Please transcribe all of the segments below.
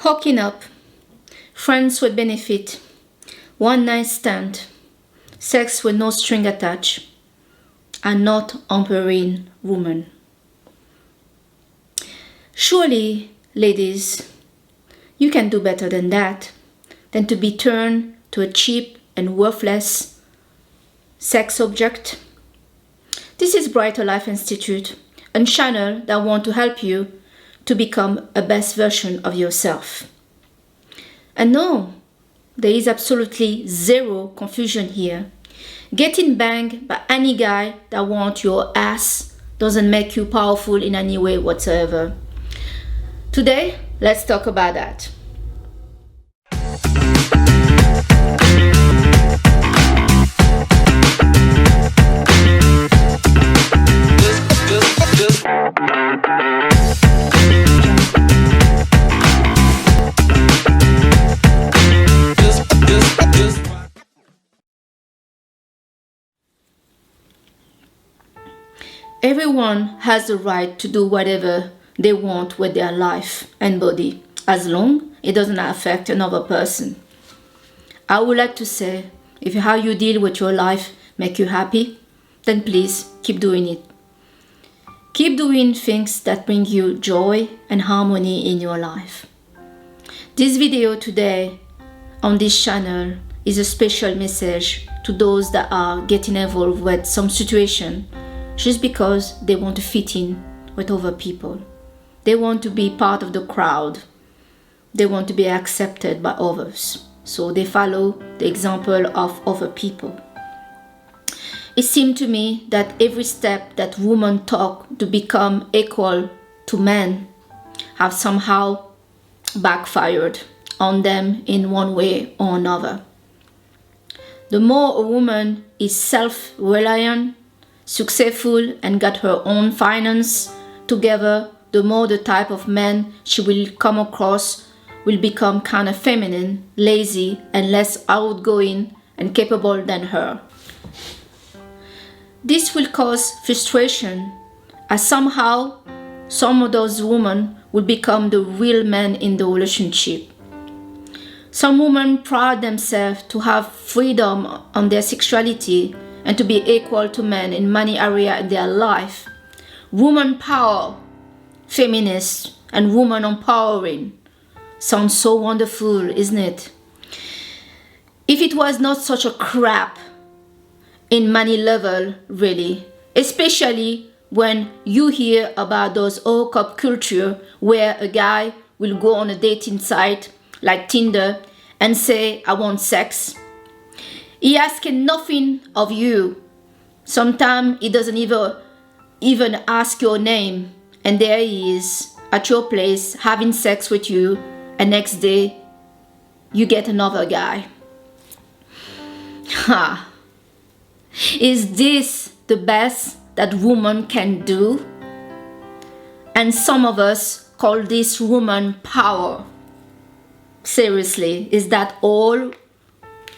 Hooking up, friends with benefit, one night stand, sex with no string attached, are not empowering women. Surely, ladies, you can do better than that, than to be turned to a cheap and worthless sex object. This is Brighter Life Institute, a channel that wants to help you to become a best version of yourself. And no, there is absolutely zero confusion here. Getting banged by any guy that wants your ass doesn't make you powerful in any way whatsoever. Today, let's talk about that. Everyone has the right to do whatever they want with their life and body, as long it doesn't affect another person. I would like to say, if how you deal with your life make you happy, then please keep doing it. Keep doing things that bring you joy and harmony in your life. This video today on this channel is a special message to those that are getting involved with some situation just because they want to fit in with other people. They want to be part of the crowd. They want to be accepted by others. So they follow the example of other people. It seemed to me that every step that women took to become equal to men have somehow backfired on them in one way or another. The more a woman is self-reliant, successful, and got her own finance together, the more the type of man she will come across will become kind of feminine, lazy, and less outgoing and capable than her. This will cause frustration, as somehow some of those women will become the real men in the relationship. Some women pride themselves to have freedom on their sexuality and to be equal to men in many areas in their life. Woman power, feminist, and woman empowering. Sounds so wonderful, isn't it? If it was not such a crap in many levels, really, especially when you hear about those hookup culture where a guy will go on a dating site like Tinder and say, I want sex. He asking nothing of you. Sometimes he doesn't even ask your name, and there he is at your place having sex with you, and next day you get another guy. Ha! Is this the best that woman can do? And some of us call this woman power. Seriously, is that all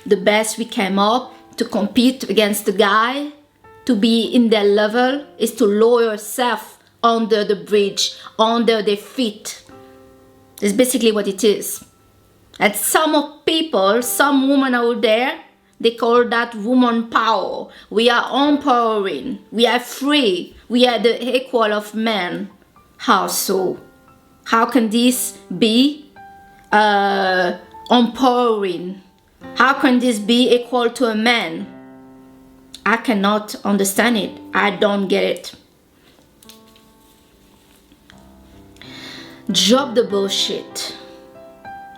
the best we came up to compete against the guy? To be in their level is to lower yourself under the bridge, under their feet. It's basically what it is. And some people, some women out there, they call that woman power. We are empowering. We are free. We are the equal of men. How so? How can this be empowering? How can this be equal to a man? I cannot understand it. I don't get it. Drop the bullshit.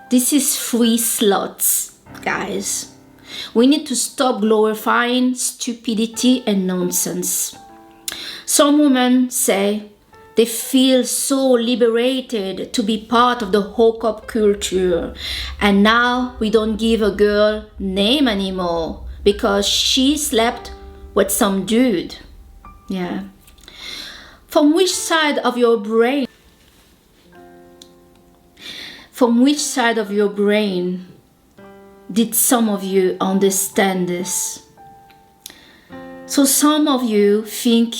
This is free slots, guys. We need to stop glorifying stupidity and nonsense. Some women say they feel so liberated to be part of the hookup culture, and now we don't give a girl name anymore because she slept with some dude. Yeah. From which side of your brain? From which side of your brain did some of you understand this? So some of you think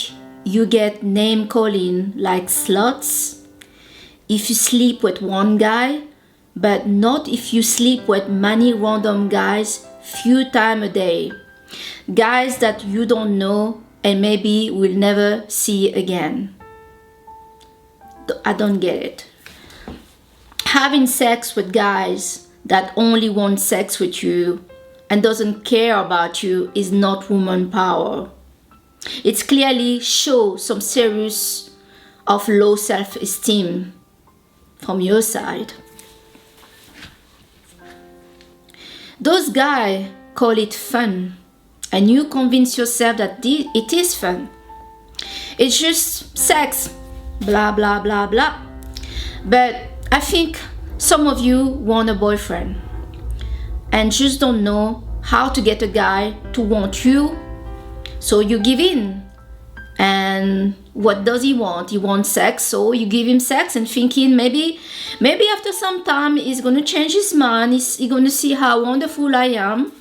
you get name calling like sluts if you sleep with one guy, but not if you sleep with many random guys few times a day. Guys that you don't know and maybe will never see again. I don't get it. Having sex with guys that only want sex with you and doesn't care about you is not woman power. It clearly shows some serious of low self-esteem from your side. Those guys call it fun, and you convince yourself that it is fun. It's just sex, blah blah blah blah. But I think some of you want a boyfriend and just don't know how to get a guy to want you, so you give in. And what does he want? He wants sex, so you give him sex and thinking maybe after some time he's gonna change his mind, he's gonna see how wonderful I am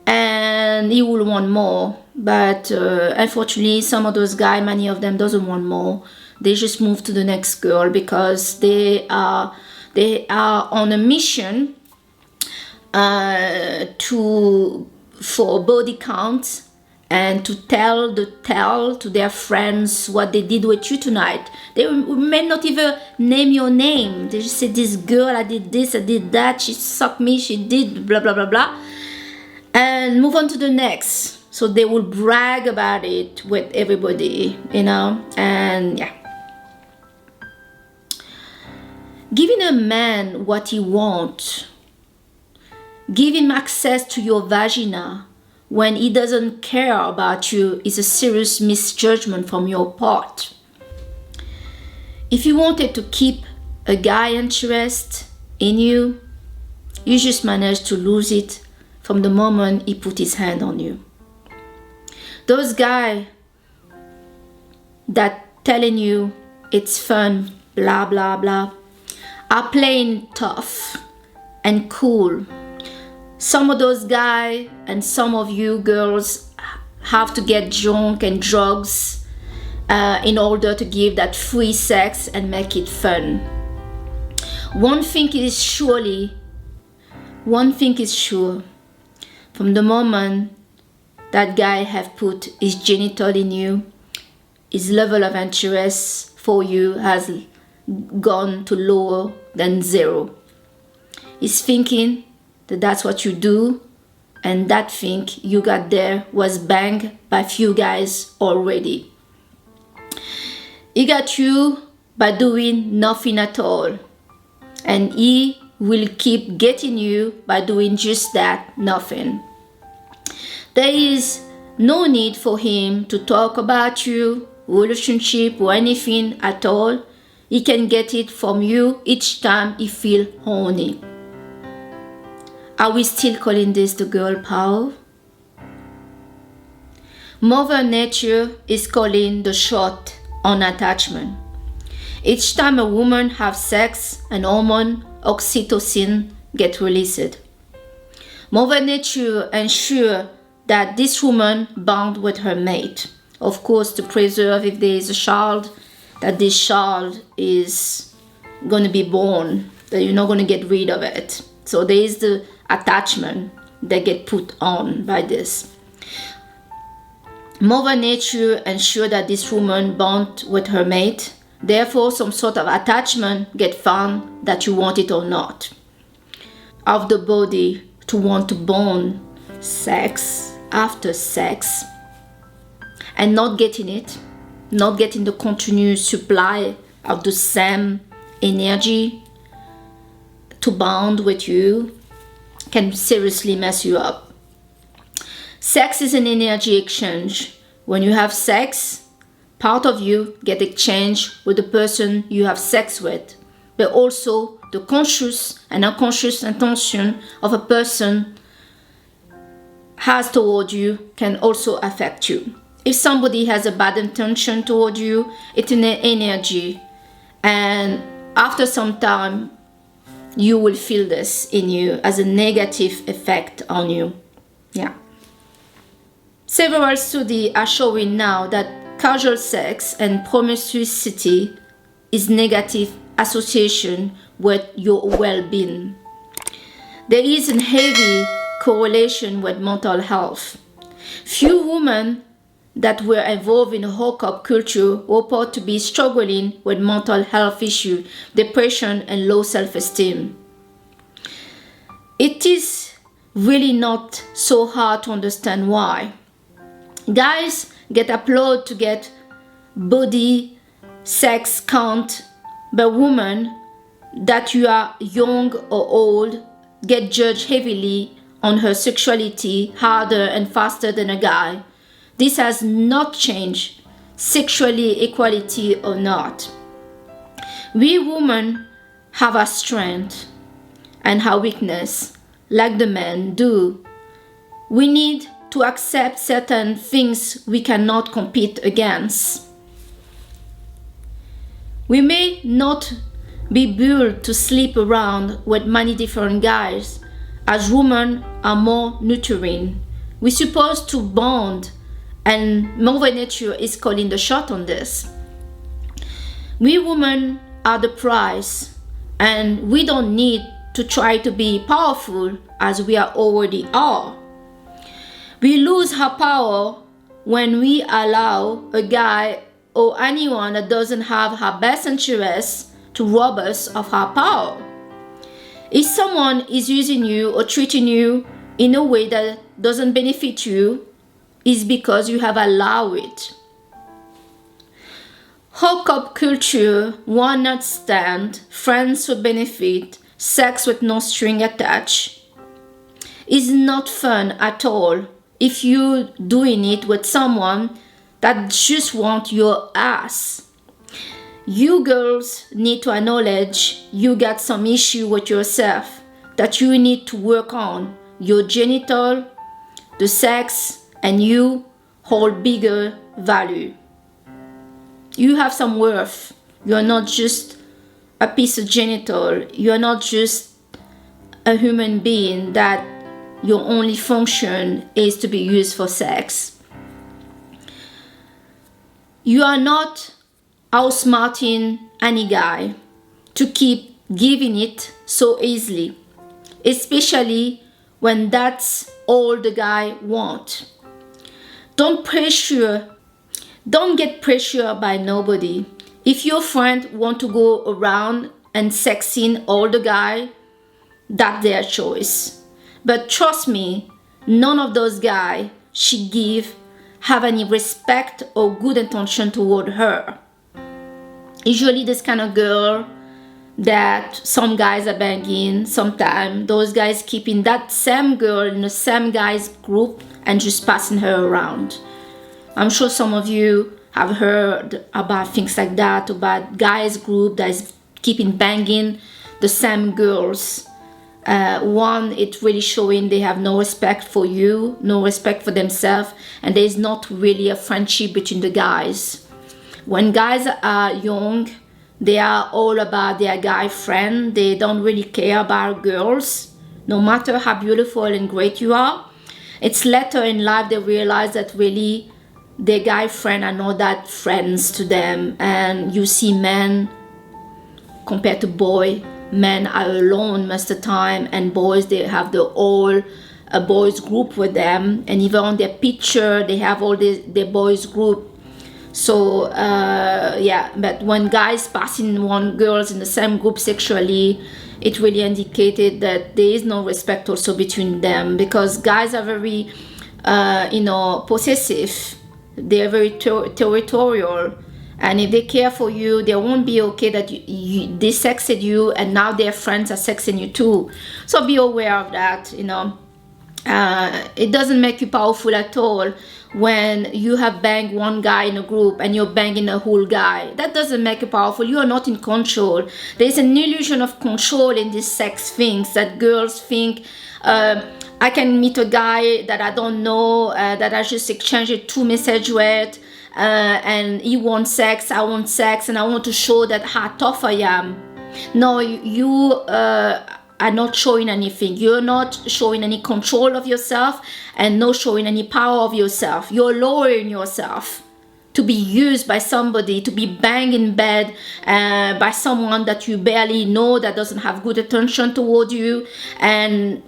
and he will want more. But unfortunately, some of those guys, many of them doesn't want more. They just move to the next girl because they are on a mission for body count and to tell to their friends what they did with you tonight. They may not even name your name. They just say, this girl, I did this, I did that, she sucked me, she did blah blah blah blah, and move on to the next. So they will brag about it with everybody, and yeah. Giving a man what he wants, give him access to your vagina when he doesn't care about you is a serious misjudgment from your part. If you wanted to keep a guy interest in you, you just managed to lose it from the moment he put his hand on you. Those guys that telling you it's fun, blah blah blah, are playing tough and cool. Some of those guys and some of you girls have to get drunk and drugs in order to give that free sex and make it fun. One thing is sure, from the moment that guy have put his genital in you, his level of interest for you has gone to lower than zero. He's thinking that that's what you do, and that thing you got there was banged by few guys already. He got you by doing nothing at all, and he will keep getting you by doing just that, nothing. There is no need for him to talk about you, relationship or anything at all. He can get it from you each time he feel horny. Are we still calling this the girl power? Mother Nature is calling the shot on attachment. Each time a woman has sex, an hormone, oxytocin, get released. Mother Nature ensures that this woman bond with her mate. Of course, to preserve if there is a child, that this child is going to be born, that you're not going to get rid of it. So there is the attachment that get put on by this. Mother Nature ensures that this woman bond with her mate. Therefore, some sort of attachment get found that you want it or not. Of the body to want to bond sex after sex and not getting it, not getting the continuous supply of the same energy to bond with you can seriously mess you up. Sex is an energy exchange. When you have sex, part of you get exchanged with the person you have sex with, but also the conscious and unconscious intention of a person has toward you can also affect you. If somebody has a bad intention toward you, it's an energy, and after some time you will feel this in you as a negative effect on you. Yeah. Several studies are showing now that casual sex and promiscuity is negative association with your well-being. There is a heavy correlation with mental health. Few women that were involved in hookup culture report to be struggling with mental health issues, depression, and low self-esteem. It is really not so hard to understand why. Guys get applauded to get body, sex count, but women that you are young or old get judged heavily on her sexuality harder and faster than a guy. This has not changed, sexually equality or not. We women have our strength and our weakness, like the men do. We need to accept certain things we cannot compete against. We may not be built to sleep around with many different guys, as women are more nurturing. We're supposed to bond, and Mother Nature is calling the shot on this. We women are the prize, and we don't need to try to be powerful as we are already are. We lose our power when we allow a guy or anyone that doesn't have our best interests to rob us of our power. If someone is using you or treating you in a way that doesn't benefit you, it's because you have allowed it. Hookup culture, one night stand, friends with benefit, sex with no string attached, is not fun at all if you're doing it with someone that just wants your ass. You girls need to acknowledge you got some issue with yourself that you need to work on. Your genital, the sex, and you hold bigger value. You have some worth. You're not just a piece of genital. You're not just a human being that your only function is to be used for sex. You are not outsmarting any guy to keep giving it so easily, especially when that's all the guy wants. Don't get pressured by nobody. If your friend want to go around and sexing all the guy, that's their choice. But trust me, none of those guys she give have any respect or good intention toward her. Usually this kind of girl that some guys are banging, sometimes those guys keeping that same girl in the same guy's group and just passing her around. I'm sure some of you have heard about things like that, about guys group that is keeping banging the same girls. One, it's really showing they have no respect for you, no respect for themselves, and there's not really a friendship between the guys. When guys are young, they are all about their guy friend. They don't really care about girls, no matter how beautiful and great you are. It's later in life they realize that really their guy friend are not that friends to them. And you see men compared to boy, men are alone most of the time, and boys, they have the whole a boys group with them, and even on their picture they have all the boys group. So yeah, but when guys passing one girls in the same group sexually, it really indicated that there is no respect also between them, because guys are very possessive. They are very territorial, and if they care for you, they won't be okay that they sexed you and now their friends are sexing you too. So be aware of that. It doesn't make you powerful at all when you have banged one guy in a group and you're banging a whole guy. That doesn't make you powerful. You are not in control. There's an illusion of control in these sex things that girls think. I can meet a guy that I don't know, that I just exchanged 2 messages with, and he wants sex, I want sex, and I want to show that how tough I am. No, you are not showing anything. You're not showing any control of yourself and not showing any power of yourself. You're lowering yourself to be used by somebody, to be banged in bed by someone that you barely know, that doesn't have good attention toward you, and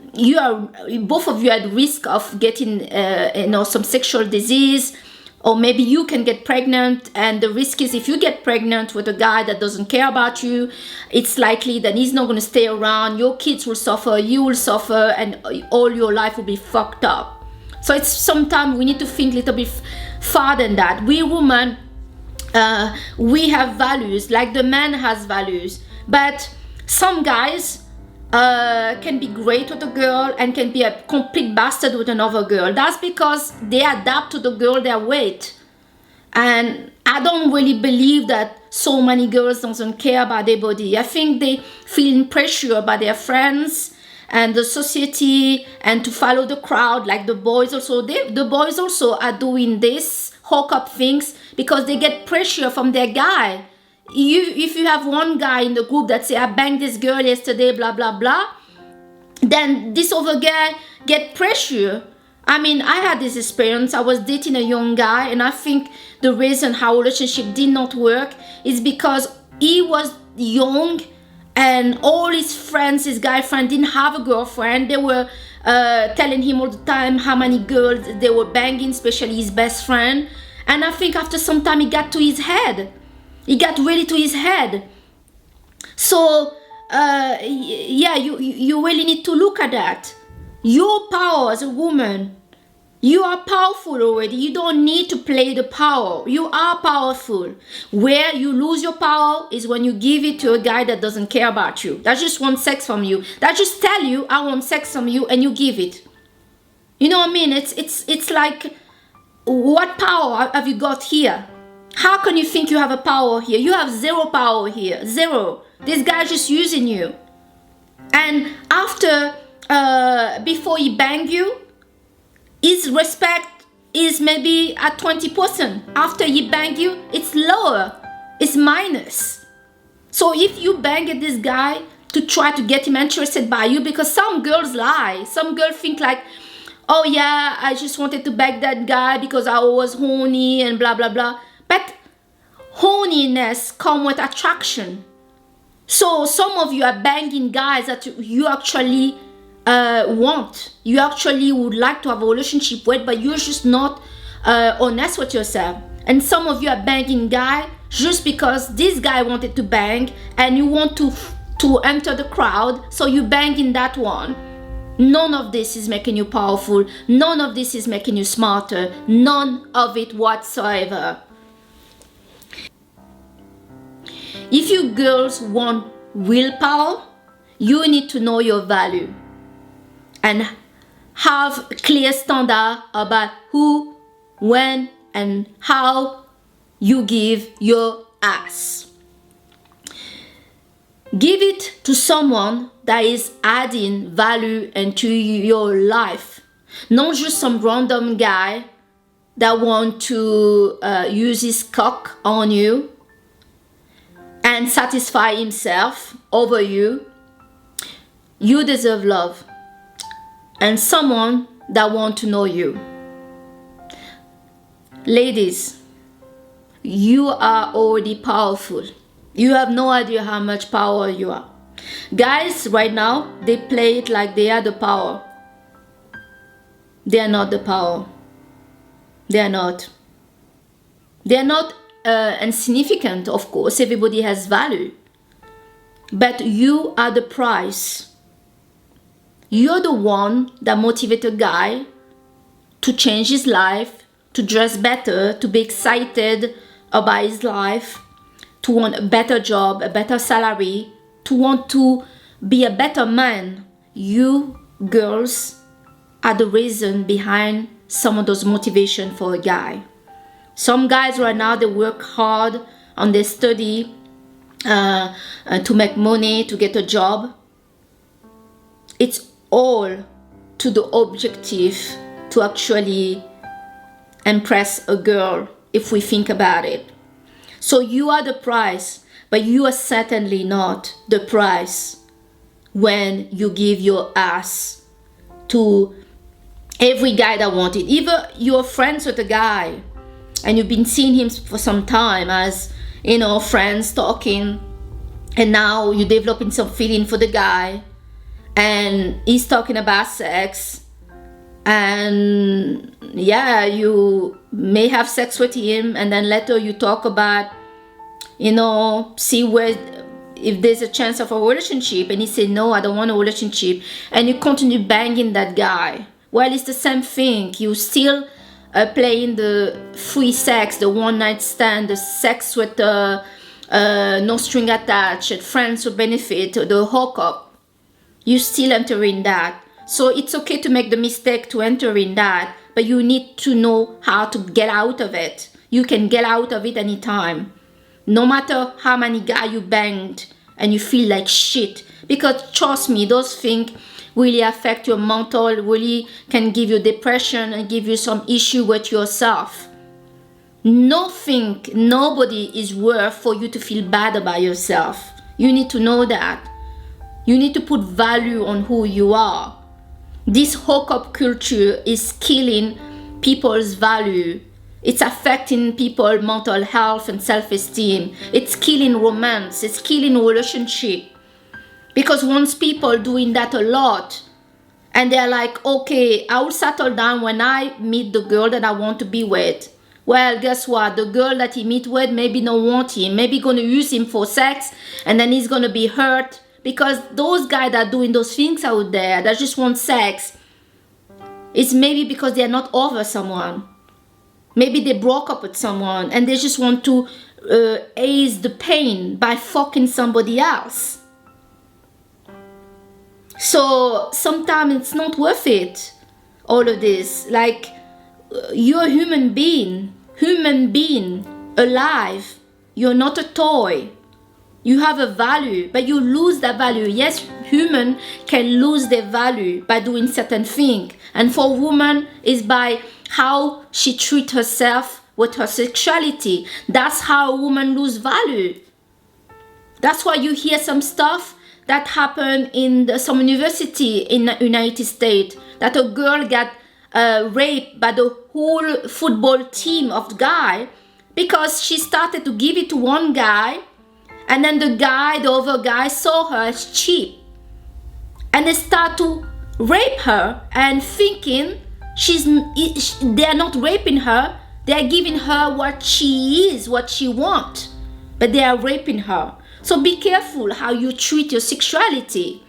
both of you at risk of getting some sexual disease, or maybe you can get pregnant, and the risk is if you get pregnant with a guy that doesn't care about you, it's likely that he's not going to stay around. Your kids will suffer, you will suffer, and all your life will be fucked up. So it's sometimes we need to think a little bit far than that. We women, we have values, like the man has values, but some guys can be great with a girl and can be a complete bastard with another girl. That's because they adapt to the girl their weight. And I don't really believe that so many girls don't care about their body. I think they feel pressure by their friends and the society, and to follow the crowd, like the boys also. The boys also are doing this hookup things because they get pressure from their guy. If you have one guy in the group that say, I banged this girl yesterday, blah blah blah, then this other guy get pressure. I mean, I had this experience. I was dating a young guy, and I think the reason our relationship did not work is because he was young, and all his friends, his guy friend, didn't have a girlfriend. They were telling him all the time how many girls they were banging, especially his best friend. And I think after some time it got to his head. It got really to his head. So, yeah, you really need to look at that. Your power as a woman, you are powerful already. You don't need to play the power. You are powerful. Where you lose your power is when you give it to a guy that doesn't care about you, that just wants sex from you, that just tell you, I want sex from you, and you give it. You know what I mean? It's like, what power have you got here? How can you think you have a power here? You have zero power here. Zero. This guy's just using you. And after, before he bang you, his respect is maybe at 20%. After he bang you, it's lower. It's minus. So if you bang at this guy to try to get him interested by you, because some girls lie. Some girls think like, oh yeah, I just wanted to bang that guy because I was horny and blah, blah, blah. But horniness comes with attraction. So some of you are banging guys that you actually want. You actually would like to have a relationship with, but you're just not honest with yourself. And some of you are banging guy just because this guy wanted to bang and you want to enter the crowd, so you bang in that one. None of this is making you powerful. None of this is making you smarter. None of it whatsoever. If you girls want willpower, you need to know your value and have a clear standard about who, when, and how you give your ass. Give it to someone that is adding value into your life, not just some random guy that want to use his cock on you and satisfy himself over you. You deserve love and someone that want to know you. Ladies, you are already powerful. You have no idea how much power you are. Guys right now, they play it like they are the power. They are not the power. They are not. They are not insignificant, of course. Everybody has value. But you are the price. You're the one that motivates a guy to change his life, to dress better, to be excited about his life, to want a better job, a better salary, to want to be a better man. You girls are the reason behind some of those motivation for a guy. Some guys right now, they work hard on their study to make money, to get a job. It's all to the objective to actually impress a girl, if we think about it. So you are the price, but you are certainly not the price when you give your ass to every guy that wants it. Even you're friends with a guy and you've been seeing him for some time as, friends talking, and now you're developing some feeling for the guy, and he's talking about sex, and yeah, you may have sex with him, and then later you talk about, see where, if there's a chance of a relationship, and he say, no, I don't want a relationship, and you continue banging that guy. Well, it's the same thing. You still playing the free sex, the one night stand, the sex with no string attached, friends with benefit, the hookup. You still entering that. So it's okay to make the mistake to enter in that, but you need to know how to get out of it. You can get out of it anytime. No matter how many guys you banged and you feel like shit. Because trust me, those things really affect your mental, really can give you depression and give you some issue with yourself. Nobody is worth for you to feel bad about yourself. You need to know that. You need to put value on who you are. This hookup culture is killing people's value. It's affecting people's mental health and self-esteem. It's killing romance. It's killing relationship. Because once people doing that a lot, and they're like, okay, I will settle down when I meet the girl that I want to be with. Well, guess what? The girl that he meet with maybe don't want him. Maybe gonna use him for sex, and then he's gonna be hurt. Because those guys that are doing those things out there, that just want sex, it's maybe because they're not over someone. Maybe they broke up with someone, and they just want to ease the pain by fucking somebody else. So sometimes it's not worth it, all of this. Like, you're a human being, alive. You're not a toy. You have a value, but you lose that value. Yes, human can lose their value by doing certain things. And for women, is by how she treats herself with her sexuality. That's how a woman lose value. That's why you hear some stuff that happened in some university in the United States, that a girl got raped by the whole football team of the guy because she started to give it to one guy, and then the other guy saw her as cheap, and they start to rape her and thinking they're not raping her, they're giving her what she is, what she wants, but they are raping her. So be careful how you treat your sexuality.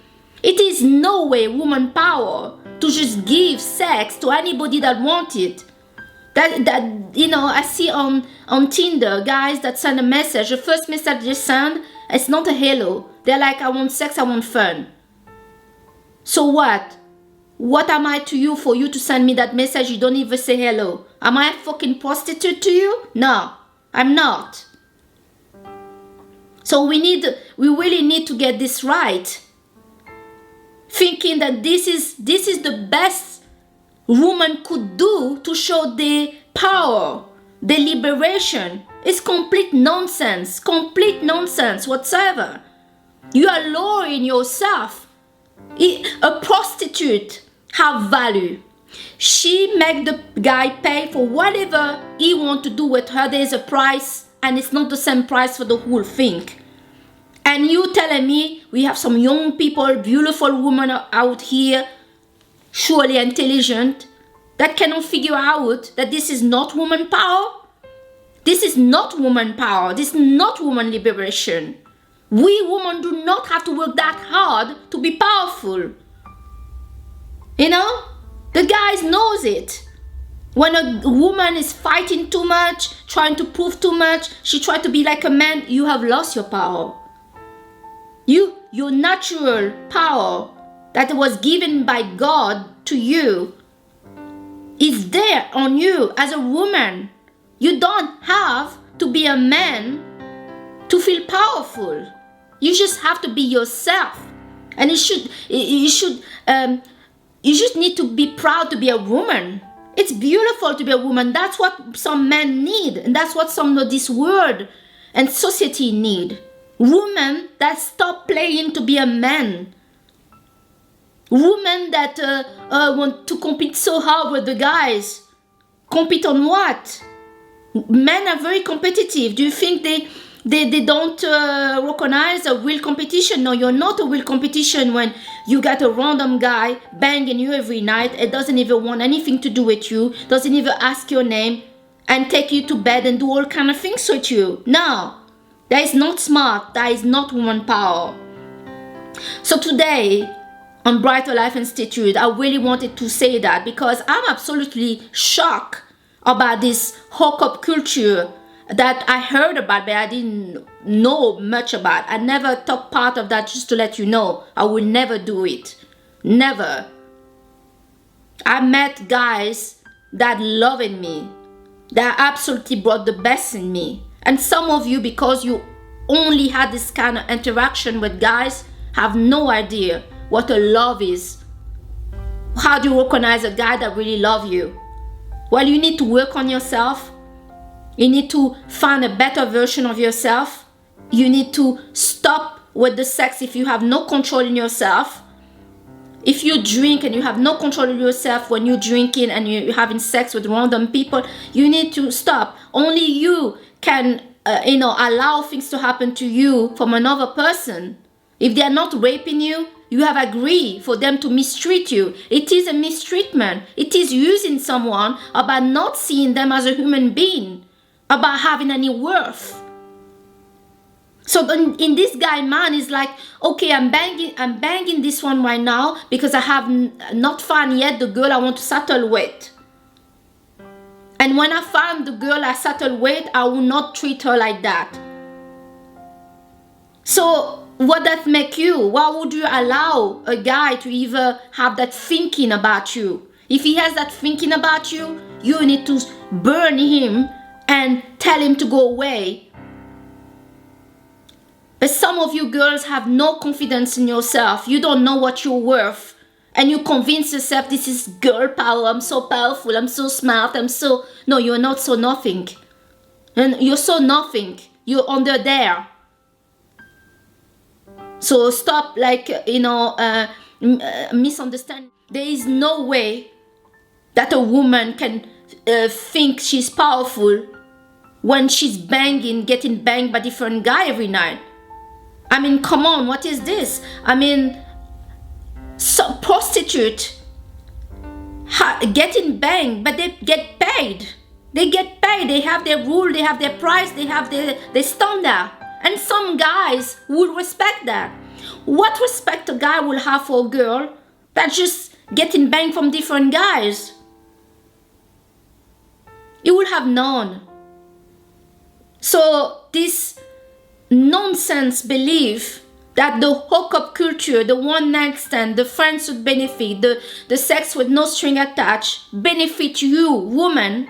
It is no way woman power to just give sex to anybody that wants it. I see on Tinder guys that send a message. The first message they send, it's not a hello. They're like, I want sex, I want fun. So what? What am I to you for you to send me that message? You don't even say hello. Am I a fucking prostitute to you? No, I'm not. So we really need to get this right. Thinking that this is the best woman could do to show their power, their liberation. It's complete nonsense whatsoever. You are lowering yourself. A prostitute have value. She make the guy pay for whatever he want to do with her. There's a price, and it's not the same price for the whole thing. And you telling me we have some young people, beautiful women out here, surely intelligent, that cannot figure out that this is not woman power? This is not woman power. This is not woman liberation. We women do not have to work that hard to be powerful. The guys knows it. When a woman is fighting too much, trying to prove too much, she try to be like a man, you have lost your power. Your natural power that was given by God to you is there on you as a woman. You don't have to be a man to feel powerful. You just have to be yourself. And you just need to be proud to be a woman. It's beautiful to be a woman. That's what some men need. And that's what some of this world and society need. Women that stop playing to be a man. Women that want to compete so hard with the guys. Compete on what? Men are very competitive. Do you think they don't recognize a real competition? No, you're not a real competition when you got a random guy banging you every night. It doesn't even want anything to do with you, doesn't even ask your name, and take you to bed and do all kind of things with you. No, that is not smart. That is not woman power. So today on Brighter Life Institute, I really wanted to say that because I'm absolutely shocked about this hookup culture that I heard about, but I didn't know much about. I never took part of that, just to let you know. I will never do it. Never. I met guys that loved me, that absolutely brought the best in me. And some of you, because you only had this kind of interaction with guys, have no idea what a love is. How do you recognize a guy that really loves you? Well, you need to work on yourself. You need to find a better version of yourself. You need to stop with the sex if you have no control in yourself. If you drink and you have no control of yourself when you're drinking and you're having sex with random people, you need to stop. Only you can, allow things to happen to you from another person. If they are not raping you, you have agreed for them to mistreat you. It is a mistreatment. It is using someone about not seeing them as a human being, about having any worth. So in this guy man is like, okay, I'm banging this one right now because I have not found yet the girl I want to settle with. And when I find the girl I settle with, I will not treat her like that. So what that make you? Why would you allow a guy to even have that thinking about you? If he has that thinking about you, you need to burn him and tell him to go away. But some of you girls have no confidence in yourself. You don't know what you're worth. And you convince yourself this is girl power. I'm so powerful. I'm so smart. No, you're not so nothing. And you're so nothing. You're under there. So stop misunderstanding. There is no way that a woman can think she's powerful when she's getting banged by different guy every night. I mean, come on, what is this? I mean, some prostitute getting banged, but they get paid. They get paid. They have their rule. They have their price. They have their standard. And some guys will respect that. What respect a guy will have for a girl that's just getting banged from different guys? You will have none. So this nonsense belief that the hookup culture, the one night stand, the friends with benefit, the sex with no string attached, benefit you, woman,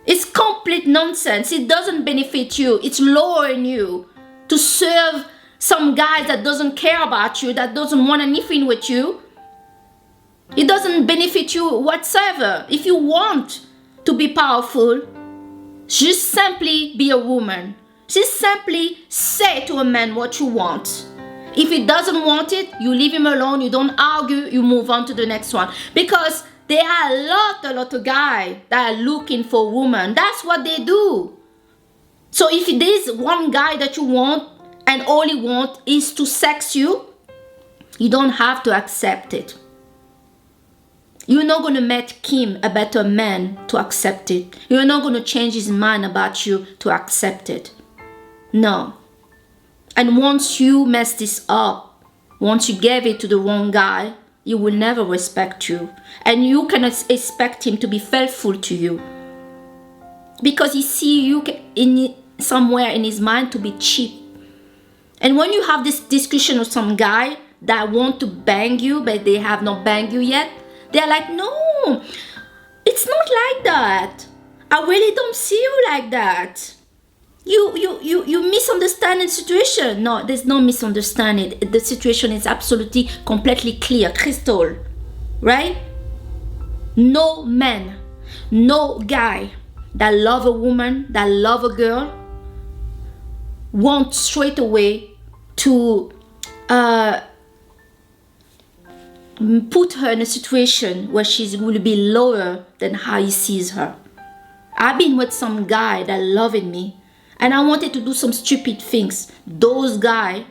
is complete nonsense. It doesn't benefit you. It's lowering you to serve some guys that doesn't care about you, that doesn't want anything with you. It doesn't benefit you whatsoever. If you want to be powerful, just simply be a woman. Just simply say to a man what you want. If he doesn't want it, you leave him alone, you don't argue, you move on to the next one. Because there are a lot of guys that are looking for a woman. That's what they do. So if there's one guy that you want and all he wants is to sex you, you don't have to accept it. You're not going to make Kim a better man to accept it. You're not going to change his mind about you to accept it. No. And once you mess this up, once you gave it to the wrong guy, he will never respect you. And you cannot expect him to be faithful to you. Because he sees you somewhere in his mind to be cheap. And when you have this discussion with some guy that want to bang you, but they have not banged you yet, they're like, no, it's not like that. I really don't see you like that. You misunderstand the situation. No, there's no misunderstanding. The situation is absolutely, completely clear, crystal, right? No man, no guy that love a woman, that love a girl, wants straight away to put her in a situation where she will be lower than how he sees her. I've been with some guy that loved me, and I wanted to do some stupid things. Those guys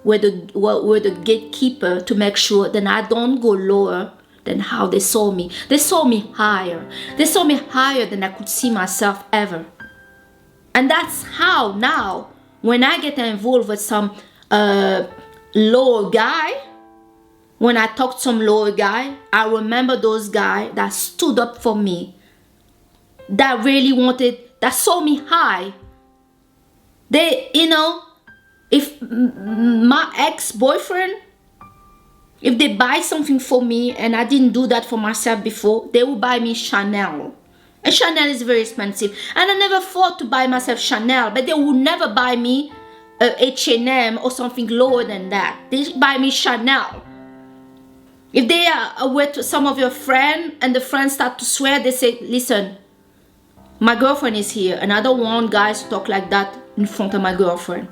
were the gatekeeper to make sure that I don't go lower than how they saw me. They saw me higher. They saw me higher than I could see myself ever. And that's how now, when I get involved with some lower guy, when I talk to some lower guy, I remember those guys that stood up for me, that really wanted, that saw me high. They, if my ex-boyfriend, if they buy something for me and I didn't do that for myself before, they will buy me Chanel. And Chanel is very expensive. And I never thought to buy myself Chanel, but they will never buy me H&M or something lower than that. They buy me Chanel. If they are with some of your friends and the friends start to swear, they say, listen, my girlfriend is here and I don't want guys to talk like that in front of my girlfriend.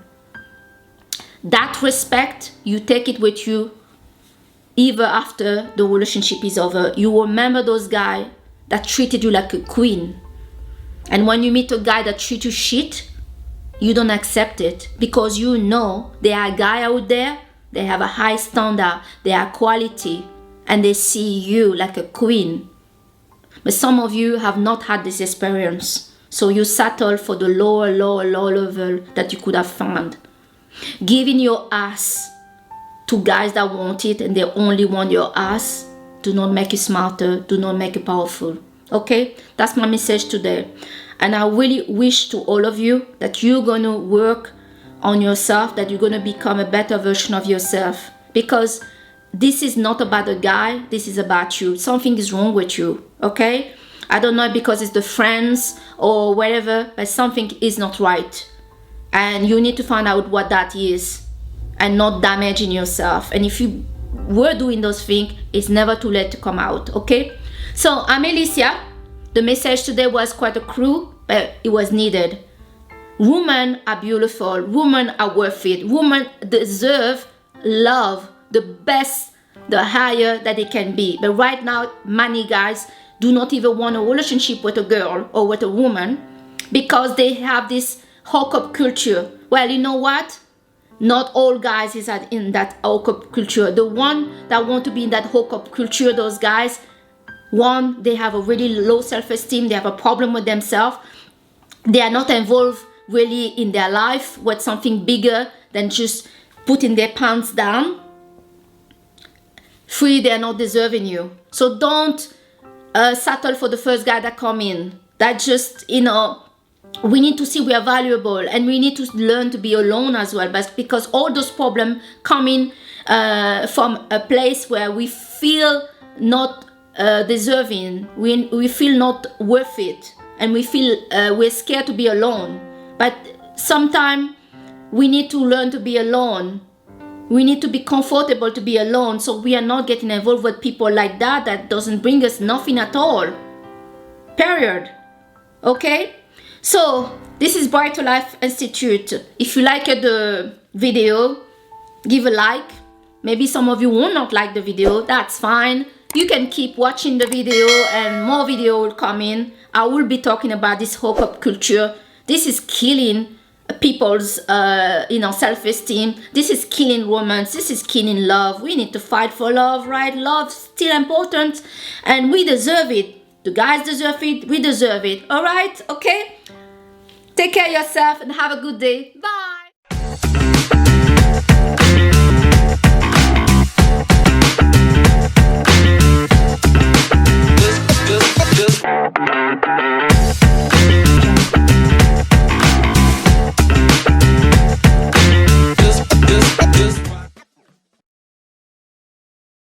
That respect, you take it with you even after the relationship is over. You remember those guys that treated you like a queen. And when you meet a guy that treats you shit, you don't accept it, because you know there are guys out there, they have a high standard, they are quality, and they see you like a queen. But some of you have not had this experience, so you settle for the lower level that you could have found. Giving your ass to guys that want it and they only want your ass do not make you smarter, do not make you powerful. Okay, that's my message today. And I really wish to all of you that you're going to work on yourself, that you're going to become a better version of yourself, because this is not about a guy, this is about you. Something is wrong with you, okay? I don't know, because it's the friends or whatever, but something is not right. And you need to find out what that is and not damaging yourself. And if you were doing those things, it's never too late to come out, okay? So I'm Alicia. The message today was quite a cruel, but it was needed. Women are beautiful. Women are worth it. Women deserve love, the best, the higher that they can be. But right now, many guys do not even want a relationship with a girl or with a woman because they have this hookup culture. Well, you know what? Not all guys is in that hookup culture. The one that want to be in that hookup culture, those guys, one, they have a really low self-esteem. They have a problem with themselves. They are not involved really in their life with something bigger than just putting their pants down. Three, they are not deserving you. So don't settle for the first guy that come in. That just, we need to see we are valuable, and we need to learn to be alone as well, but because all those problems coming from a place where we feel not deserving, we feel not worth it, and we feel we're scared to be alone. But sometimes we need to learn to be alone. We need to be comfortable to be alone, so we are not getting involved with people like that. That doesn't bring us nothing at all. Period. Okay? So this is Bright to Life Institute. If you liked the video, give a like. Maybe some of you will not like the video. That's fine. You can keep watching the video and more video will come in. I will be talking about this hookup culture. This is killing people's self-esteem. This is killing romance. This is killing love. We need to fight for love, right? Love's still important and we deserve it. The guys deserve it. We deserve it. All right? Okay? Take care of yourself and have a good day. Bye.